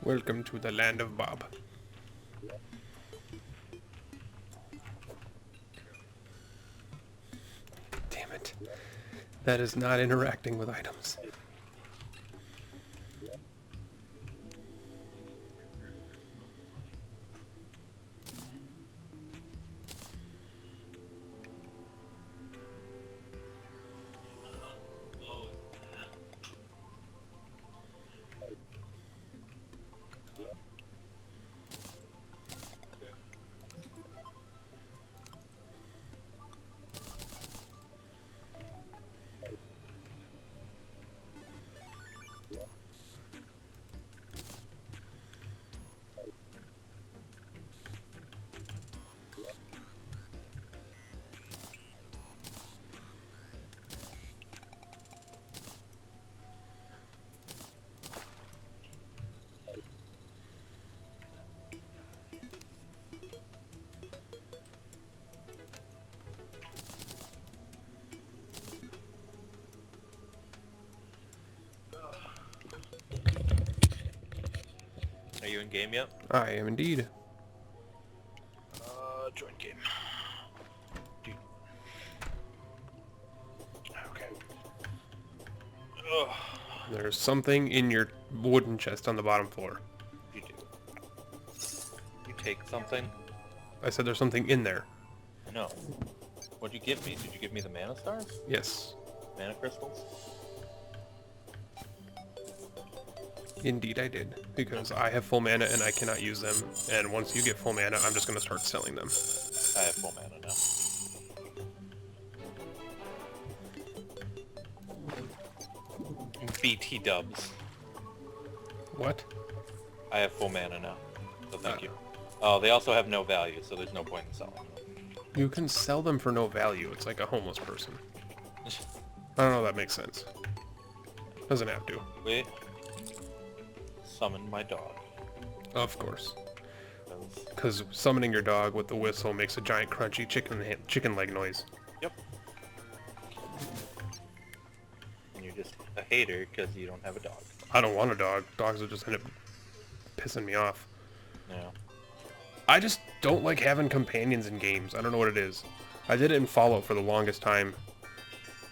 Welcome to the land of Bob. Damn it. That is not interacting with items. Are you in game yet? I am indeed. Join game. Dude. Okay. Ugh. There's something in your wooden chest on the bottom floor. You do. You take something? I said there's something in there. No. What'd you give me? Did you give me the mana stars? Yes. Mana crystals? Indeed I did. Because I have full mana and I cannot use them. And once you get full mana, I'm just going to start selling them. I have full mana now. BT dubs. What? I have full mana now. So thank you. Oh, they also have no value, so there's no point in selling them. You can sell them for no value. It's like a homeless person. I don't know if that makes sense. Doesn't have to. Wait. Summon my dog. Of course. 'Cause- Because summoning your dog with the whistle makes a giant crunchy chicken leg noise. Yep. And you're just a hater because you don't have a dog. I don't want a dog. Dogs will just end up pissing me off. No. I just don't like having companions in games. I don't know what it is. I did it in Fallout for the longest time.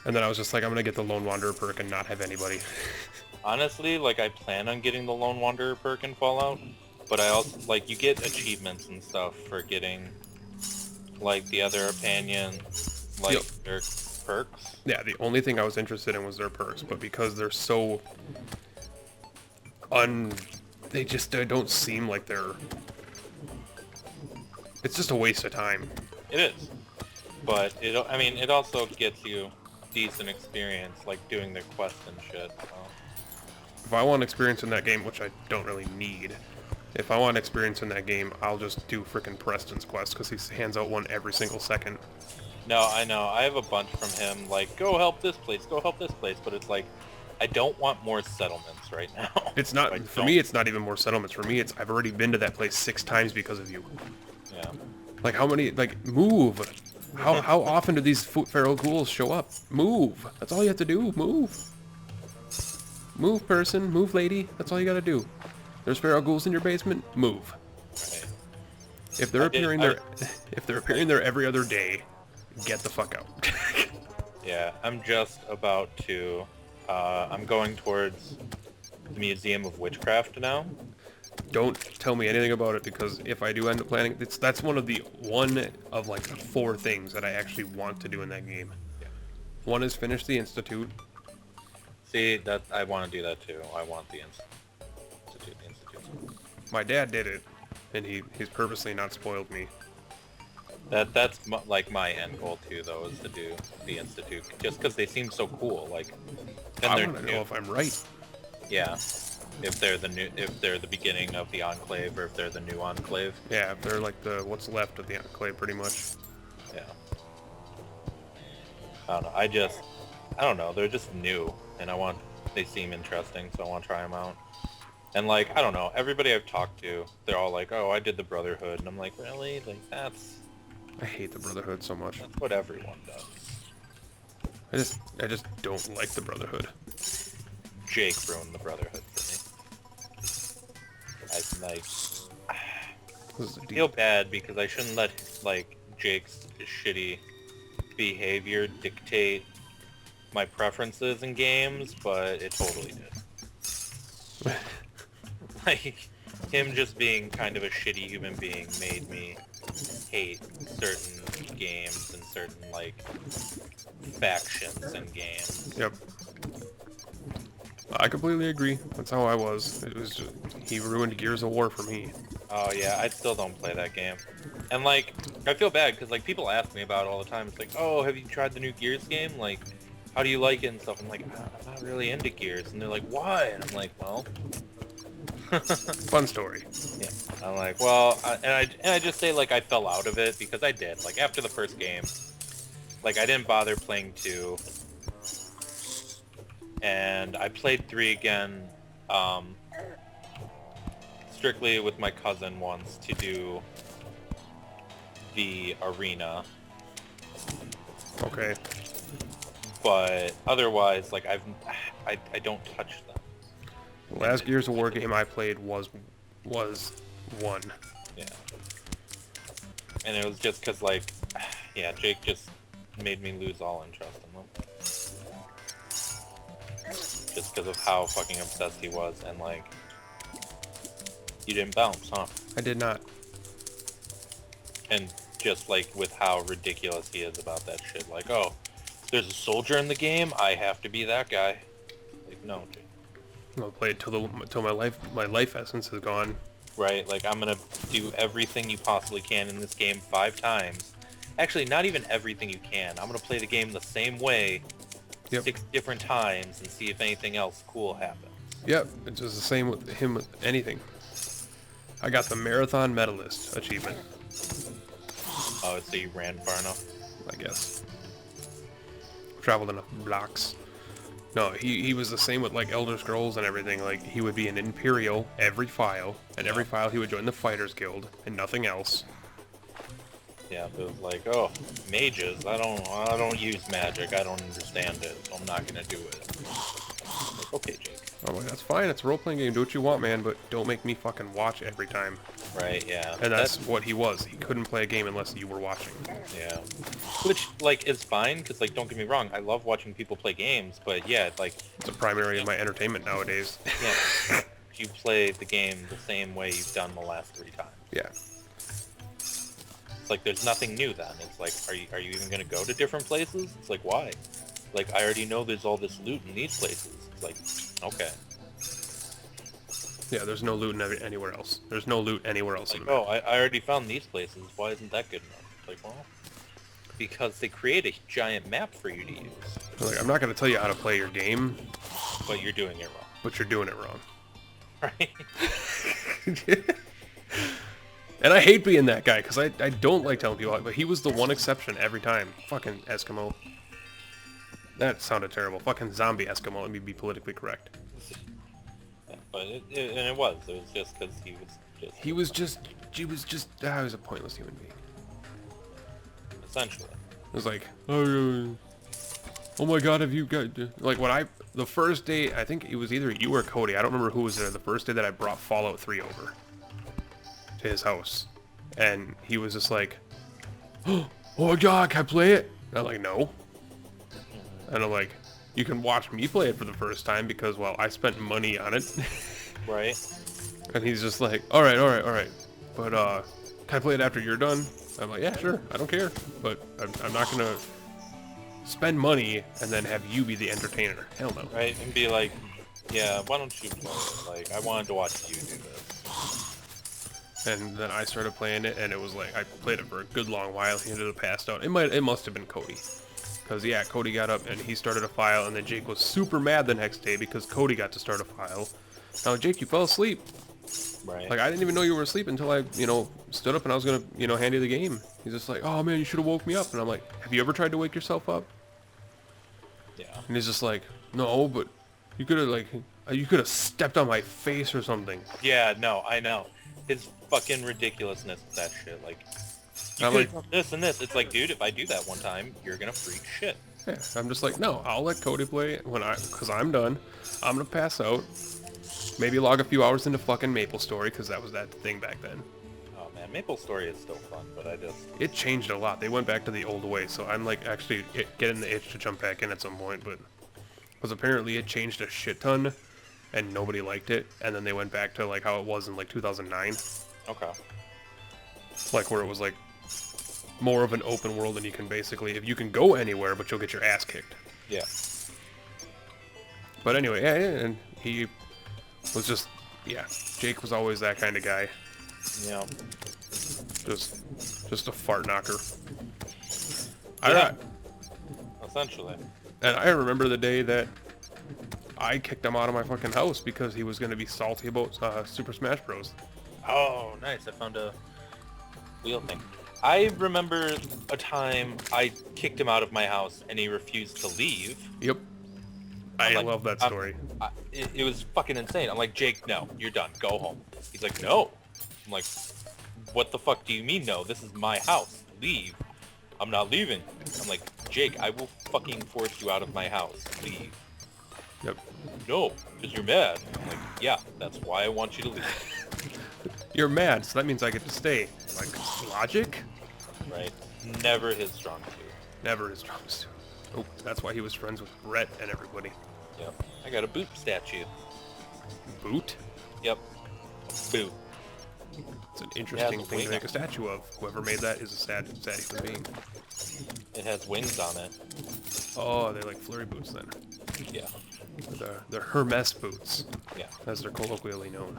And then I was just like, I'm going to get the Lone Wanderer perk and not have anybody. Honestly, like, I plan on getting the Lone Wanderer perk in Fallout, but I also, like, you get achievements and stuff for getting, like, the other companion, like, Yep. their perks. Yeah, the only thing I was interested in was their perks, but because they're so they just don't seem like they're... It's just a waste of time. It is. But, I mean, it also gets you decent experience, like, doing their quests and shit, so. If I want experience in that game, which I don't really need, if I want experience in that game, I'll just do frickin' Preston's quest, because he hands out one every single second. No, I know. I have a bunch from him, like, go help this place, go help this place, but it's like, I don't want more settlements right now. It's not, for me, it's not even more settlements. For me, it's, I've already been to that place 6 times because of you. Yeah. Like, how many, like, move! How often do these feral ghouls show up? Move! That's all you have to do, move! Move, person, move, lady, that's all you gotta do. There's feral ghouls in your basement, move. Right. If they're appearing there every other day, get the fuck out. Yeah, I'm just about to, I'm going towards the Museum of Witchcraft now. Don't tell me anything about it, because if I do end up planning, that's one of the 4 things that I actually want to do in that game. One is finish the Institute. See, that I want to do that too. I want the Institute. My dad did it, and he's purposely not spoiled me. That's like my end goal too, though, is to do the Institute, just because they seem so cool. Like, and I they're want to new. know if I'm right. Yeah, if they're the beginning of the Enclave, or if they're the new Enclave. Yeah, if they're like the what's left of the Enclave, pretty much. Yeah. I don't know. I don't know. They're just new, and they seem interesting, so I want to try them out. And like, I don't know. Everybody I've talked to, they're all like, "Oh, I did the Brotherhood," and I'm like, "Really? Like, that's I hate the Brotherhood so much. what everyone does." I just don't like the Brotherhood. Jake ruined the Brotherhood for me. like, This is I deep. feel bad because I shouldn't let, like, Jake's shitty behavior dictate my preferences in games, but it totally did. Like, him just being kind of a shitty human being made me hate certain games and certain, like, factions in games. Yep. I completely agree. That's how I was. It was just, he ruined Gears of War for me. Oh yeah, I still don't play that game. And like, I feel bad because like people ask me about it all the time. It's like, oh, have you tried the new Gears game? Like, how do you like it and stuff? I'm like, I'm not really into Gears. And they're like, why? And I'm like, well, Fun story. yeah. I'm like, well, and I just say like I fell out of it because I did. Like after the first game, like I didn't bother playing 2, and I played 3 again. Strictly with my cousin once to do the arena, Okay. but otherwise, like I don't touch them. The last Gears of War game I played was 1. Yeah, and it was just because like, yeah, Jake just made me lose all interest in them, just because of how fucking obsessed he was, and like, you didn't bounce, huh? I did not. And just like with how ridiculous he is about that shit, like, oh, there's a soldier in the game, I have to be that guy. Like, no, dude. I'll play it till my life essence is gone. Right? Like, I'm gonna do everything you possibly can in this game 5 times. Actually, not even everything you can. I'm gonna play the game the same way 6 different times and see if anything else cool happens. Yep, it's just the same with him with anything. I got the Marathon Medalist achievement, Oh, so you ran far enough? I guess. Traveled enough blocks. No, he was the same with like Elder Scrolls and everything. Like he would be an Imperial every file, and every file he would join the Fighters Guild and nothing else. Yeah, but it was like, oh, mages, I don't use magic, I don't understand it, so I'm not gonna do it. Like, okay, Jake. I'm like, that's fine, it's a role-playing game, do what you want, man, but don't make me fucking watch every time. Right, yeah. And that's what he was. He couldn't play a game unless you were watching. Yeah. Which, like, is fine, because, like, don't get me wrong, I love watching people play games, but, yeah, like... It's a primary of my entertainment nowadays. Yeah. You play the game the same way you've done the last 3 times. Yeah. It's like, there's nothing new then. It's like, are you even gonna go to different places? It's like, why? Like, I already know there's all this loot in these places. It's like, okay. Yeah, there's no loot anywhere else. There's no loot anywhere else Like, in the map. oh, I already found these places. Why isn't that good enough? It's like, well, because they create a giant map for you to use. Like, I'm not going to tell you how to play your game, But you're doing it wrong. but you're doing it wrong. Right? And I hate being that guy, because I don't like telling people, but he was the one exception every time. Fucking Eskimo. That sounded terrible. Fucking zombie Eskimo, let me be politically correct. Yeah, but it was just because He was just, he was a pointless human being. essentially. It was like, oh my god, have you got, like the first day, I think it was either you or Cody, I don't remember who was there, the first day that I brought Fallout 3 over to his house. And he was just like, oh my god, can I play it? And I'm like, no. And I'm like, you can watch me play it for the first time because, well, I spent money on it. Right? And he's just like, alright. But, can I play it after you're done? I'm like, yeah, sure, I don't care. But I'm not gonna spend money and then have you be the entertainer. Hell no. Right? And be like, yeah, why don't you play it? Like, I wanted to watch you do this. And then I started playing it, and it was like, I played it for a good long while. He ended up passed out. It must have been Cody. Because, yeah, Cody got up and he started a file, and then Jake was super mad the next day because Cody got to start a file. Now, Jake, you fell asleep. Right. Like, I didn't even know you were asleep until I, stood up and I was going to, hand you the game. He's just like, oh, man, you should have woke me up. And I'm like, have you ever tried to wake yourself up? Yeah. And he's just like, no, but you could have stepped on my face or something. Yeah, no, I know. His fucking ridiculousness with that shit. Like, you I'm could like, have done this and this. It's like, dude, if I do that one time, you're gonna freak shit. yeah, I'm just like, no, I'll let Cody play it because I'm done. I'm going to pass out. Maybe log a few hours into fucking MapleStory, because that was that thing back then. Oh man, MapleStory is still fun, but I just... It changed a lot. They went back to the old way, so I'm like actually getting the itch to jump back in at some point, but... Because apparently it changed a shit ton, and nobody liked it, and then they went back to like how it was in like 2009. Okay. Like where it was like more of an open world, and you can basically, if you can go anywhere, but you'll get your ass kicked. Yeah. But anyway, yeah, and he was just, yeah, Jake was always that kind of guy. Yeah. Just a fart knocker. Yeah. Essentially. And I remember the day that I kicked him out of my fucking house because he was going to be salty about Super Smash Bros. Oh, nice. I found a wheel thing. I remember a time I kicked him out of my house and he refused to leave. Yep. I love that story. It was fucking insane. I'm like, Jake, no, you're done. Go home. He's like, no. I'm like, what the fuck do you mean no? This is my house. Leave. I'm not leaving. I'm like, Jake, I will fucking force you out of my house. Leave. Yep. No, because you're mad. I'm like, yeah, that's why I want you to leave. You're mad, so that means I get to stay. Like, logic? Right. Never his strong suit. Never his strong suit. Oh, that's why he was friends with Brett and everybody. Yep. I got a boot statue. Boot? Yep. Boot. It's an interesting thing to make a statue of. Whoever made that is a sad human being. It has wings on it. Oh, they're like flurry boots then. Yeah. They're Hermes boots. Yeah. As they're colloquially known.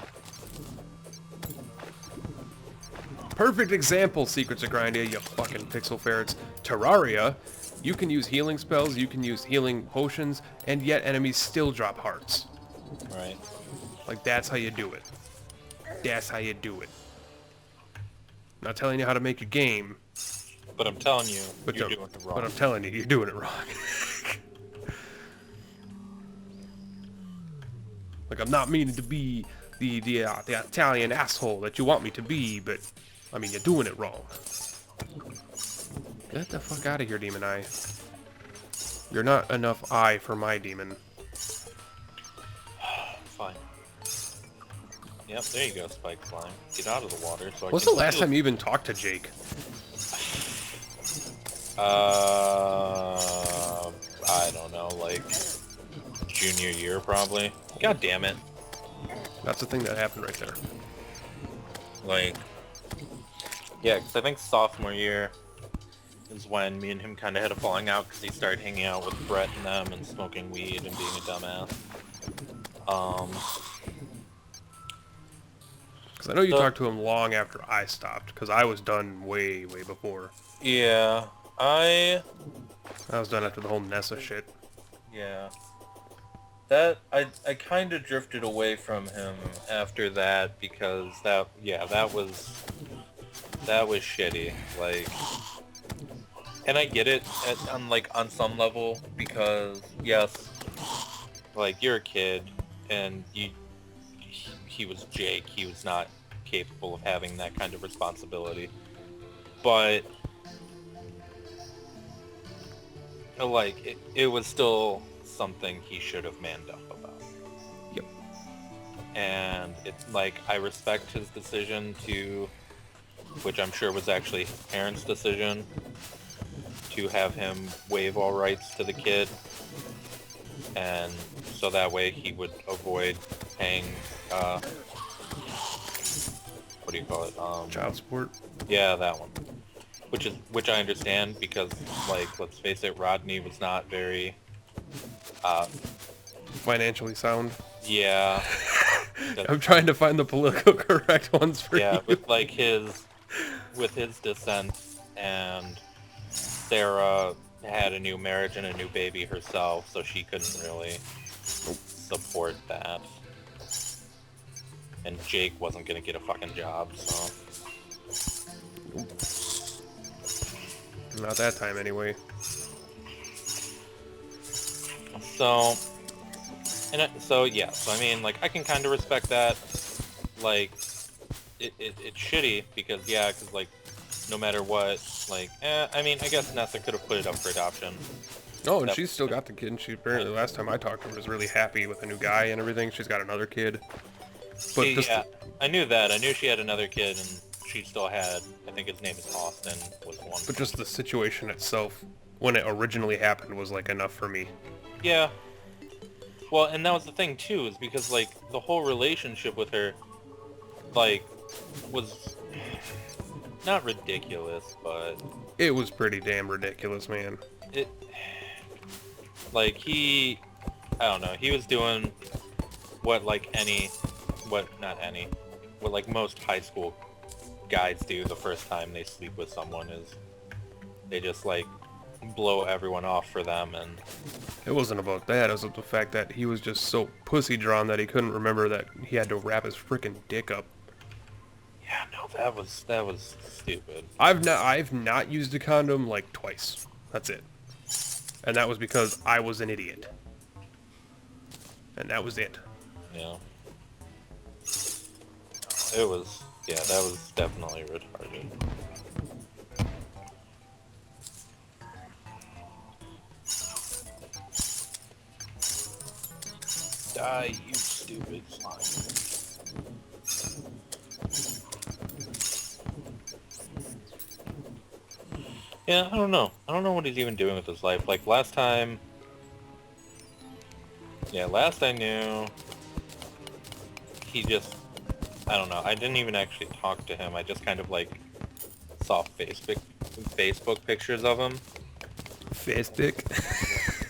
Perfect example, Secrets of Grindia, you fucking pixel ferrets. Terraria, you can use healing spells, you can use healing potions, and yet enemies still drop hearts. Right. Like, that's how you do it. That's how you do it. Not telling you how to make a game. But I'm telling you, you're doing it wrong. But I'm telling you, you're doing it wrong. Like, I'm not meaning to be the Italian asshole that you want me to be, but, I mean, you're doing it wrong. Get the fuck out of here, Demon Eye. You're not enough eye for my demon. Fine. Yep, there you go, Spike Slime. Get out of the water so What's the last time you even talked to Jake? I don't know, like junior year probably. God damn it. That's the thing that happened right there. Like, yeah, because I think sophomore year is when me and him kind of had a falling out because he started hanging out with Brett and them and smoking weed and being a dumbass. Because I know you talked to him long after I stopped, because I was done way before. Yeah, I was done after the whole Nessa shit. Yeah. That, I kind of drifted away from him after that because that was shitty. Like, and I get it on some level because, yes, like, you're a kid and he was Jake. He was not capable of having that kind of responsibility. But, like, it was still something he should have manned up about. Yep. And it's like, I respect his decision to, which I'm sure was actually his parents' decision, to have him waive all rights to the kid. And so that way he would avoid paying, what do you call it? Child support? Yeah, that one. Which I understand because, like, let's face it, Rodney was not very, financially sound. Yeah. I'm trying to find the political correct ones for you. Yeah, with his dissent, and Sarah had a new marriage and a new baby herself, so she couldn't really support that. And Jake wasn't gonna get a fucking job, so. Not that time, anyway. So I mean, like, I can kind of respect that. Like, it's shitty because, like, no matter what, like, I mean, I guess Nessa could have put it up for adoption, Oh, and That, she's still got the kid, and she apparently, last time I talked to her, was really happy with a new guy and everything. She's got another kid. But just yeah, I knew that. I knew she had another kid, and she still had, I think his name is Austin, was one. but just the situation itself, when it originally happened, was like enough for me. Yeah. Well, and that was the thing too, is because like the whole relationship with her, like, was not ridiculous, but It was pretty damn ridiculous, man. it, like I don't know, he was doing what like what like most high school guys do the first time they sleep with someone is they just like blow everyone off for them, and It wasn't about that. It was about the fact that he was just so pussy drawn that he couldn't remember that he had to wrap his freaking dick up. yeah, no, that was stupid. I've not used a condom like twice. That's it. And that was because I was an idiot. And that was it. Yeah. It was, yeah, that was definitely retarded. Die, you stupid slime. Yeah, I don't know. I don't know what he's even doing with his life. Like, last time... Yeah, last I knew... He just... I don't know. I didn't even actually talk to him. I just kind of, like, saw Facebook pictures of him. Facebook?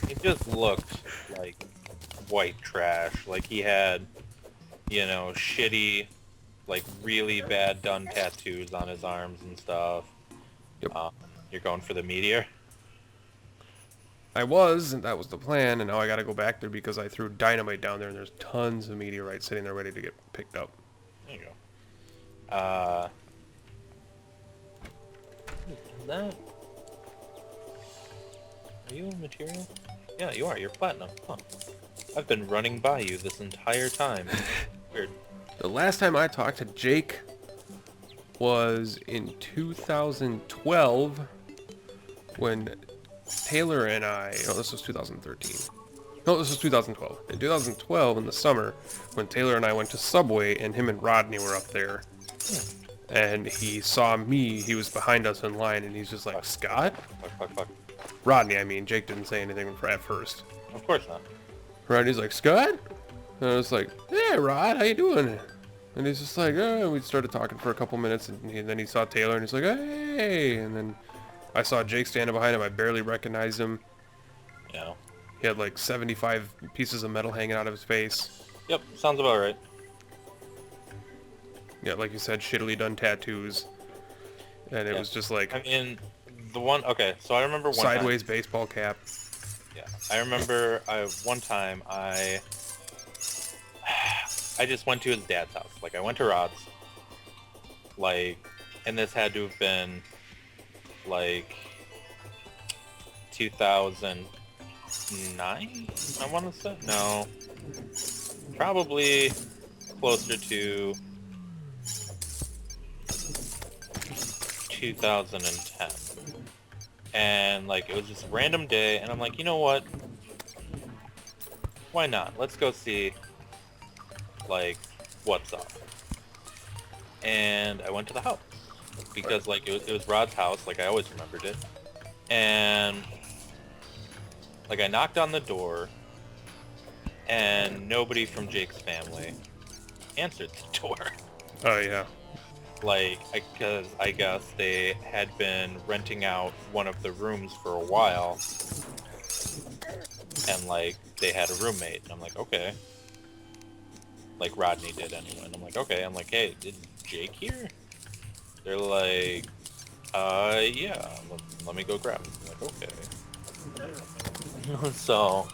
He just looked like white trash. Like, he had, you know, shitty, like, really bad done tattoos on his arms and stuff. Yep. You're going for the Meteor? I was, and that was the plan, and now I gotta go back there because I threw dynamite down there and there's tons of meteorites sitting there ready to get picked up. There you go. Is that... Are you a material? Yeah, you are. You're platinum. Huh. I've been running by you this entire time. Weird. The last time I talked to Jake was in 2012 when Taylor and I... No, this was 2013. No, this was 2012. In 2012, in the summer, when Taylor and I went to Subway, and him and Rodney were up there, and he saw me, he was behind us in line, and he's just like, Scott? Fuck. Rodney, I mean. Jake didn't say anything at first. Of course not. Rodney's like, Scott? And I was like, hey, Rod, how you doing? And he's just like, oh, and we started talking for a couple minutes, and then he saw Taylor, and he's like, hey, and then I saw Jake standing behind him. I barely recognized him. Yeah. He had like 75 pieces of metal hanging out of his face. Yep, sounds about right. Yeah, like you said, shittily done tattoos. And it was just like... I mean, the one... Okay, so I remember one sideways baseball cap. Yeah, I remember one time I just went to his dad's house. Like, I went to Rod's. Like, and this had to have been, like, 2009, I want to say? No. Probably closer to 2010. And, like, it was just a random day, and I'm like, you know what? Why not? Let's go see, like, what's up. And I went to the house. Because, like, it was Rod's house, like, I always remembered it. And, like, I knocked on the door, and nobody from Jake's family answered the door. Oh, yeah. Like, because I guess they had been renting out one of the rooms for a while, and, like, they had a roommate, and I'm like, okay. Like, Rodney did anyway, and I'm like, okay. I'm like, hey, did Jake here? They're like, yeah, let me go grab him. I'm like, okay. So,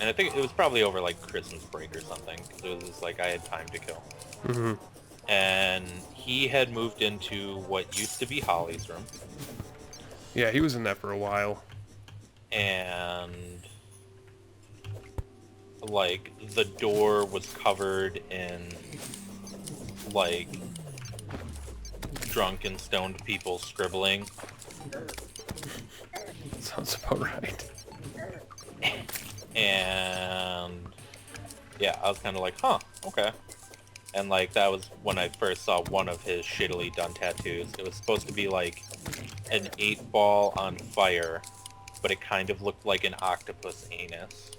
and I think it was probably over, like, Christmas break or something, because it was just, like, I had time to kill. Mm-hmm. And he had moved into what used to be Holly's room. Yeah, he was in that for a while. And, like, the door was covered in, like, drunk and stoned people scribbling. Sounds about right. And yeah, I was kind of like, huh, okay. And like that was when I first saw one of his shittily done tattoos. It was supposed to be like an 8-ball on fire, but it kind of looked like an octopus anus.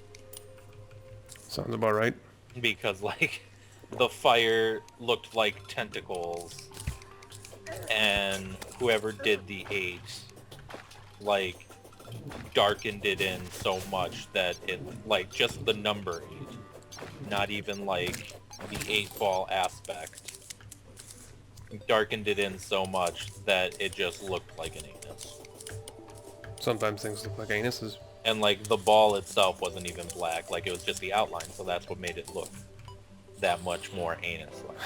Sounds about right. Because like the fire looked like tentacles, and whoever did the 8 like darkened it in so much that it, like, just the number 8, not even like the 8-ball aspect, darkened it in so much that it just looked like an anus. Sometimes things look like anuses. And like the ball itself wasn't even black, like it was just the outline, so that's what made it look that much more anus-like.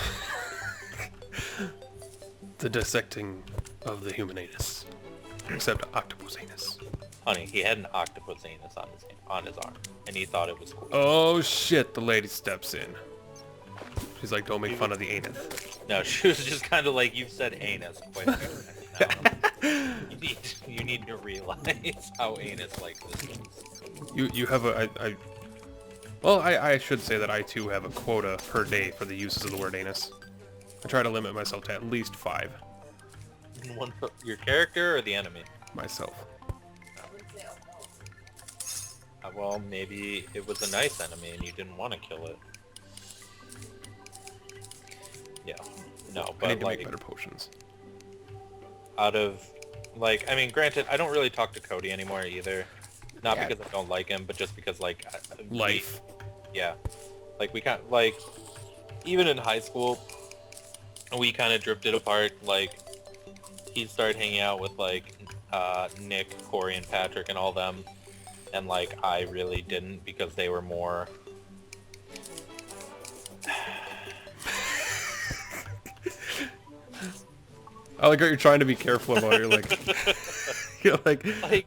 The dissecting of the human anus. Except octopus anus. Honey, he had an octopus anus on his arm, and he thought it was cool. Oh shit, the lady steps in. She's like, don't make fun of the anus. No, she was just kind of like, you've said anus quite a few times now. You need to realize how anus-like this is. You have well, I should say that I too have a quota per day for the uses of the word anus. I try to limit myself to at least 5. One for your character or the enemy? Myself. Well, maybe it was a nice enemy and you didn't want to kill it. Yeah. No, but I need to like, make better potions. out of, like, I mean, granted, I don't really talk to Cody anymore either. Not Yeah. because I don't like him, but just because, like, Life. Yeah. Like, we kind of, like, even in high school, we kind of drifted apart. Like, he started hanging out with, like, Nick, Corey, and Patrick and all them. And, like, I really didn't because they were more... I like how you're trying to be careful about it. You're like... You're like...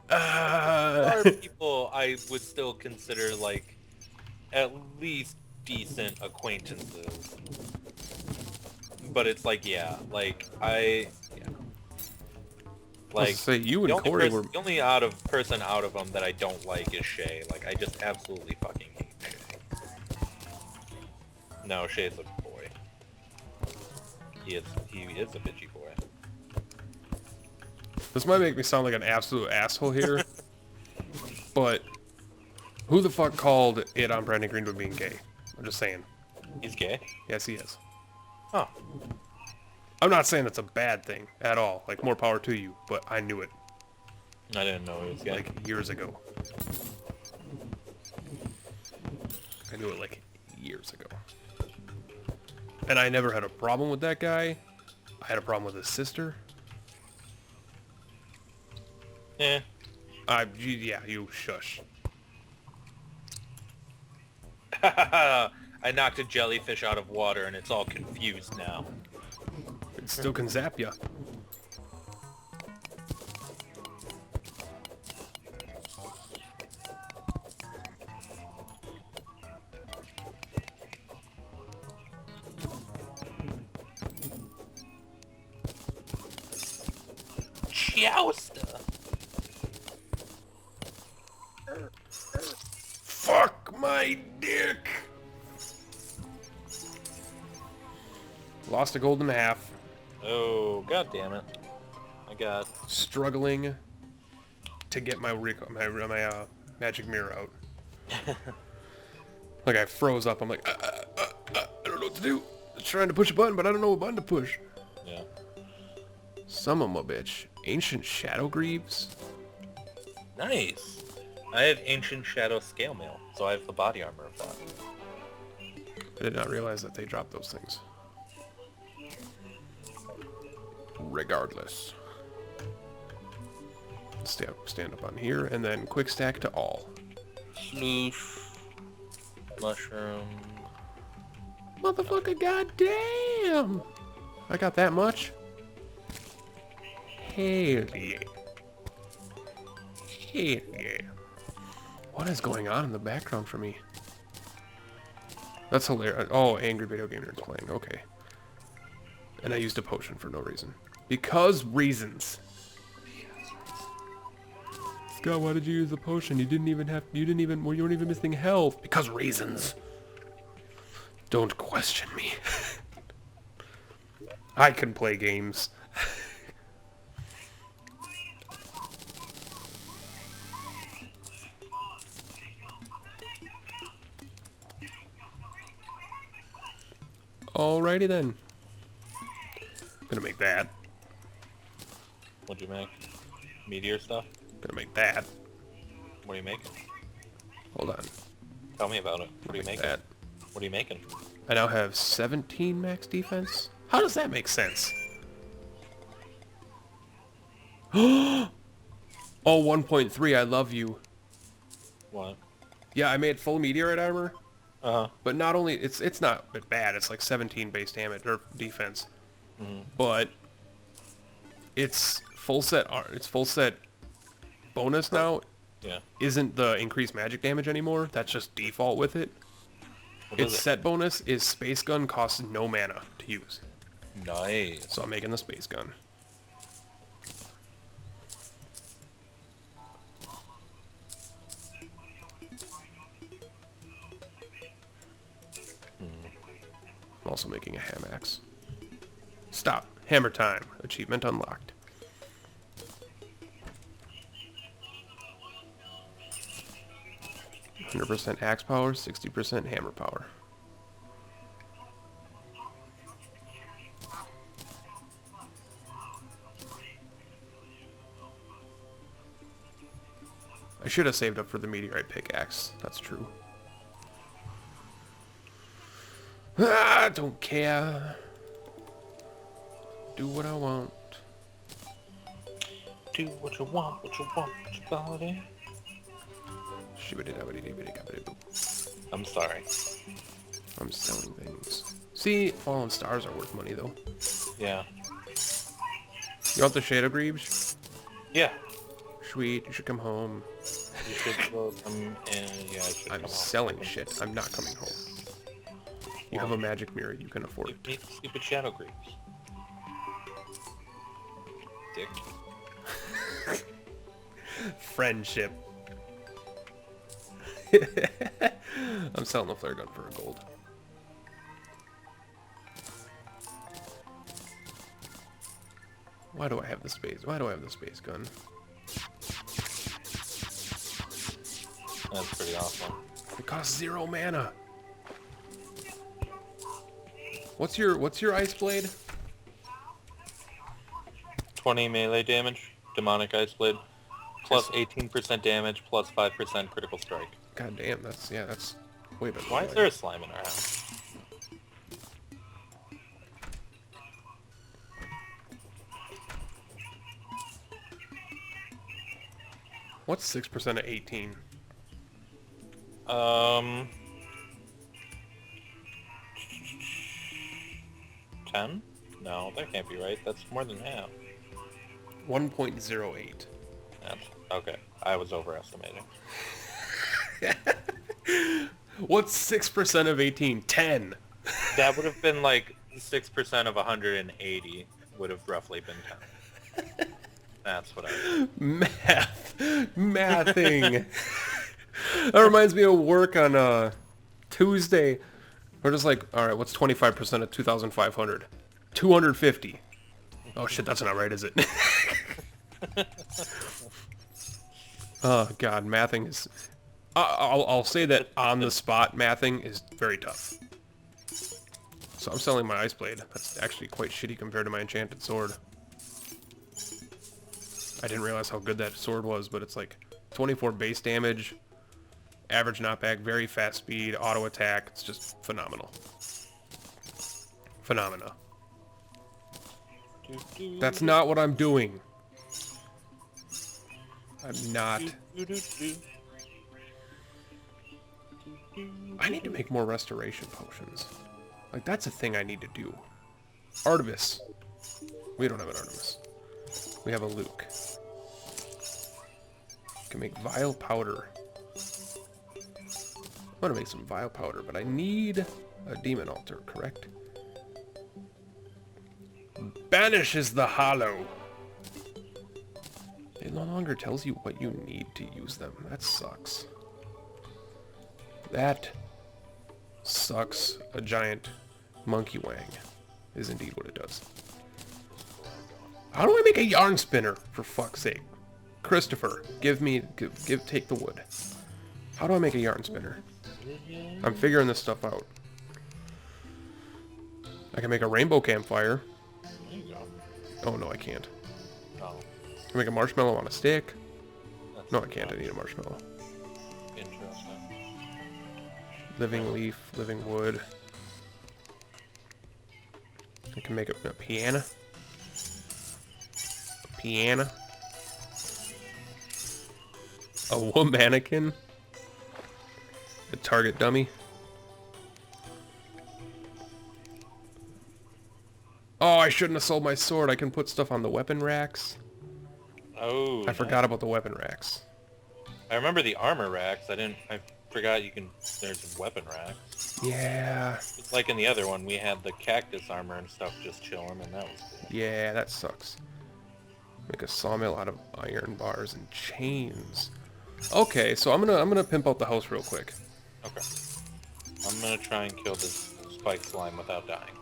There are people I would still consider, like, at least decent acquaintances. But it's like, yeah, like, yeah. Like, say, you and Corey were... The only person out of them that I don't like is Shay. Like, I just absolutely fucking hate Shay. No, Shay's a boy. He is a bitchy boy. This might make me sound like an absolute asshole here, but who the fuck called it on Brandon Greenwood being gay? I'm just saying. He's gay? Yes, he is. Oh. I'm not saying that's a bad thing at all. Like, more power to you, but I knew it. I didn't know he was gay. Like, years ago. I knew it, like, years ago. And I never had a problem with that guy. I had a problem with his sister. Eh. Yeah, you shush. I knocked a jellyfish out of water and it's all confused now. It still can zap ya. Jouster! Fuck my dick! Lost a gold and a half. Oh, god damn it. My god. Struggling to get my magic mirror out. Like, I froze up. I'm like, I don't know what to do. Just trying to push a button, but I don't know what button to push. Yeah. Summon my bitch. Ancient Shadow Greaves. Nice. I have Ancient Shadow Scale Mail, so I have the body armor of that. I did not realize that they dropped those things. Regardless. Stand up on here, and then quick stack to all. Sloosh. Mushroom. Motherfucker, goddamn! I got that much? Hell yeah. Hell yeah. What is going on in the background for me? That's hilarious. Oh, angry video game nerds playing. Okay. And I used a potion for no reason. Because reasons. Scott, why did you use the potion? You weren't even missing health. Because reasons. Don't question me. I can play games. Alrighty then. Gonna make that. What'd you make? Meteor stuff? Gonna make that. What are you making? Hold on. Tell me about it. What are you making? That. What are you making? I now have 17 max defense. How does that make sense? Oh, 1.3, I love you. What? Yeah, I made full meteorite armor. Uh-huh. But not only, it's not bad, it's like 17 base damage, or defense. But it's full set bonus now. Yeah. Isn't the increased magic damage anymore. That's just default with it. Its set bonus is space gun costs no mana to use. Nice. So I'm making the space gun. I'm also making a ham axe. Stop. Hammer time. Achievement unlocked. 100% axe power, 60% hammer power. I should have saved up for the meteorite pickaxe. That's true. Ah, don't care. Do what I want. Do what you want, what you want, what you body. I'm sorry. I'm selling things. See, fallen stars are worth money though. Yeah. You want the Shadow Greaves? Yeah. Sweet, you should come home. You should come in. Yeah, I should come home. I'm selling shit. I'm not coming home. You have a magic mirror. You can afford it. Stupid Shadow Greaves. Dick. Friendship. I'm selling the flare gun for a gold. Why do I have the space? Why do I have the space gun? That's pretty awesome. It costs 0 mana. What's your ice blade? 20 melee damage, demonic ice blade, plus 18% damage, plus 5% critical strike. God damn, that's way better. Why is there a slime in our house? What's 6% of 18? 10? No, that can't be right. That's more than half. 1.08. That's, okay, I was overestimating. What's 6% of 18? 10. That would have been like 6% of 180 would have roughly been 10. That's what I Mathing. That reminds me of work on Tuesday. We're just like, alright, what's 25% of 2,500? 250. Oh shit, that's not right, is it? Oh god, mathing is... I'll say that on the spot, mathing is very tough. So I'm selling my ice blade. That's actually quite shitty compared to my enchanted sword. I didn't realize how good that sword was, but it's like 24 base damage, average knockback, very fast speed, auto attack. It's just phenomenal. Phenomena. That's not what I'm doing. I'm not. I need to make more restoration potions. Like, that's a thing I need to do. Artemis. We don't have an Artemis. We have a Luke. Can make vile powder. I want to make some vile powder, but I need a demon altar, correct? Banishes the hollow. It no longer tells you what you need to use them. That sucks. That sucks. A giant monkey wang is indeed what it does. How do I make a yarn spinner, for fuck's sake? Christopher, take the wood. How do I make a yarn spinner? I'm figuring this stuff out. I can make a rainbow campfire. There you go. Oh, no, I can't. Oh, I can make a marshmallow on a stick. that's No, I can't. I need a marshmallow. interesting. Living leaf, living wood. I can make a piano. A piano. A wood mannequin. A target dummy. Oh, I shouldn't have sold my sword. I can put stuff on the weapon racks. Oh, I forgot about the weapon racks. I remember the armor racks. I forgot you can. There's weapon racks. Yeah. It's like in the other one, we had the cactus armor and stuff just chilling, and that was cool. Yeah, that sucks. Make a sawmill out of iron bars and chains. Okay, so I'm gonna pimp out the house real quick. Okay. I'm gonna try and kill this spike slime without dying.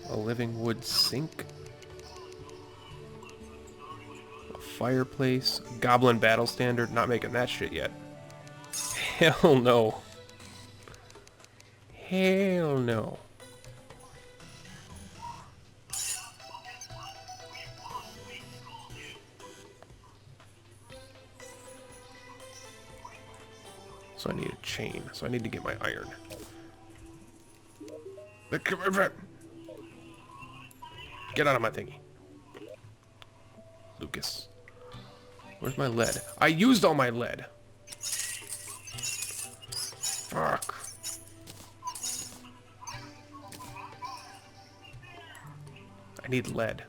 A living wood sink. A fireplace. A goblin battle standard. Not making that shit yet. Hell no. Hell no. So I need a chain. So I need to get my iron. Get out of my thingy. Lucas. Where's my lead? I used all my lead. Fuck. I need lead.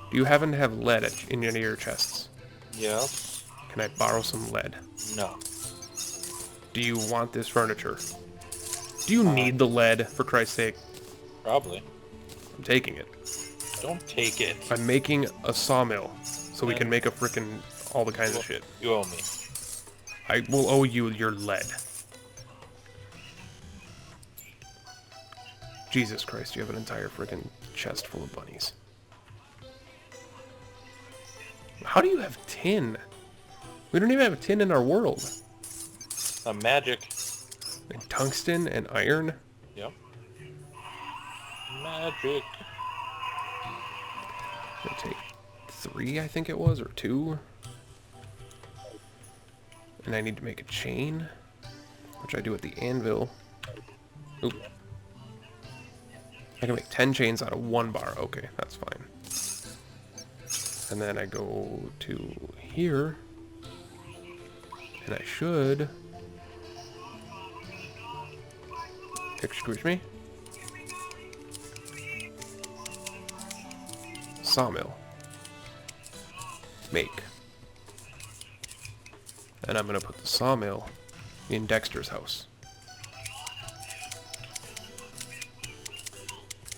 Do you happen to have lead in any of your chests? Yes. Can I borrow some lead? No. Do you want this furniture? Do you need the lead, for Christ's sake? Probably. I'm taking it. Don't take it. I'm making a sawmill, so we can make a frickin' all the kinds of shit. You owe me. I will owe you your lead. Jesus Christ, you have an entire frickin' chest full of bunnies. How do you have tin? We don't even have tin in our world. Magic. And tungsten and iron. Yep. Magic. I'm gonna take 3, I think it was, or 2. And I need to make a chain, which I do at the anvil. Oop. I can make 10 chains out of 1 bar. Okay, that's fine. And then I go to here, and I should... Excuse me? Sawmill. Make. And I'm gonna put the sawmill in Dexter's house.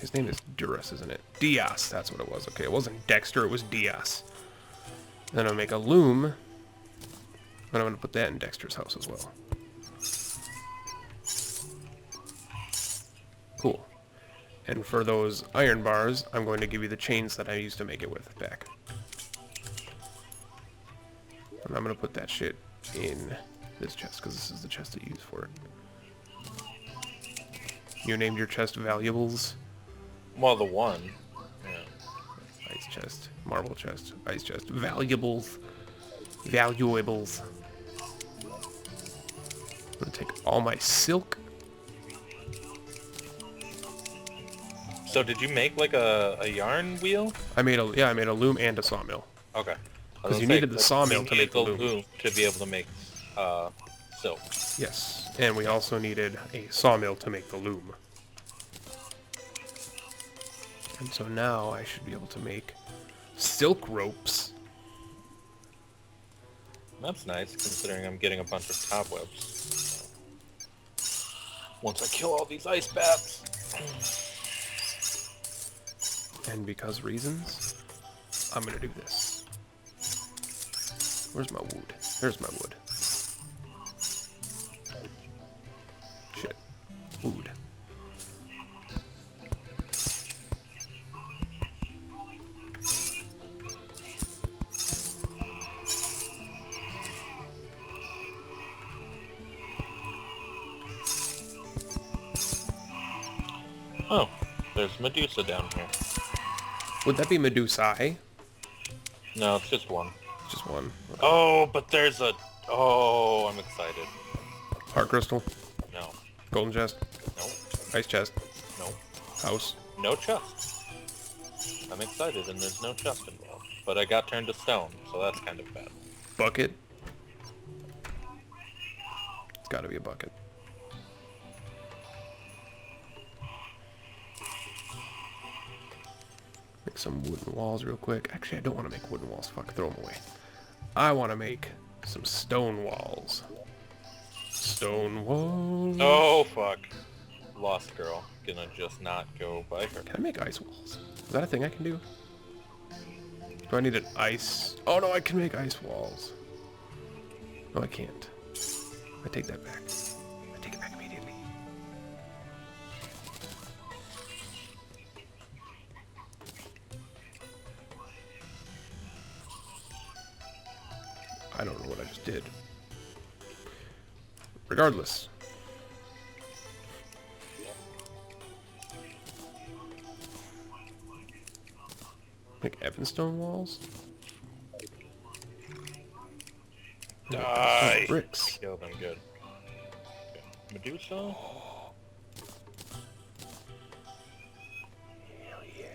His name is Duras, isn't it? Diaz, that's what it was. Okay, it wasn't Dexter, it was Diaz. Then I'll make a loom. And I'm gonna put that in Dexter's house as well. Cool. And for those iron bars, I'm going to give you the chains that I used to make it with back. And I'm going to put that shit in this chest, because this is the chest I use for it. You named your chest Valuables? Well, the one. Yeah. Ice chest, marble chest, ice chest, Valuables. Valuables. I'm going to take all my silk. So did you make like a yarn wheel? I made a loom and a sawmill. Okay. Because you needed the sawmill to make the loom. To be able to make silk. Yes, and we also needed a sawmill to make the loom. And so now I should be able to make silk ropes. That's nice, considering I'm getting a bunch of cobwebs. Once I kill all these ice bats. And because reasons, I'm gonna do this. Where's my wood? There's my wood. Shit. Wood. Oh, there's Medusa down here. Would that be Medusae? No, it's just one. Just one. Okay. Oh, but there's a... Oh, I'm excited. Heart crystal. No. Golden chest. No. Ice chest. No. House. No chest. I'm excited and there's no chest involved. But I got turned to stone, so that's kind of bad. Bucket. It's gotta be a bucket. Make some wooden walls real quick. Actually, I don't want to make wooden walls. Fuck, throw them away. I want to make some stone walls. Stone walls. Oh, fuck. Lost girl. Gonna just not go by her. Can I make ice walls? Is that a thing I can do? Do I need an ice? Oh no, I can make ice walls. No, I can't. I take that back. I take it back immediately. I don't know what I just did. Regardless. Like Evanstone walls? Die! Bricks. Kill them good. Okay. Medusa? Hell yeah.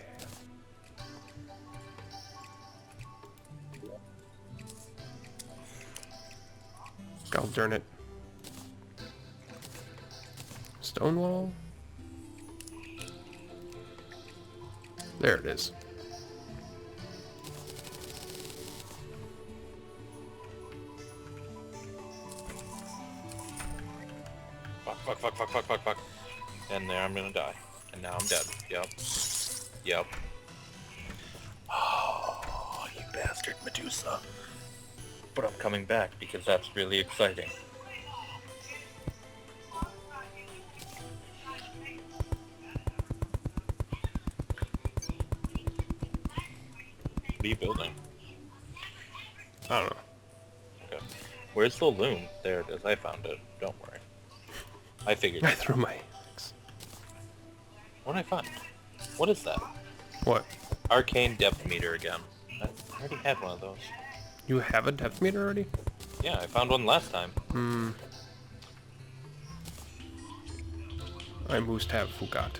God darn it. Stone wall? There it is. Fuck, fuck, fuck, fuck, fuck, fuck. And there I'm gonna die. And now I'm dead. Yep. Yep. Oh, you bastard Medusa. But I'm coming back because that's really exciting. What are you building? I don't know. Okay. Where's the loom? There it is. I found it. Don't worry. I figured. I threw my axe. What did I find? What is that? What? Arcane depth meter again. I already had one of those. You have a depth meter already? Yeah, I found one last time. I must have forgot.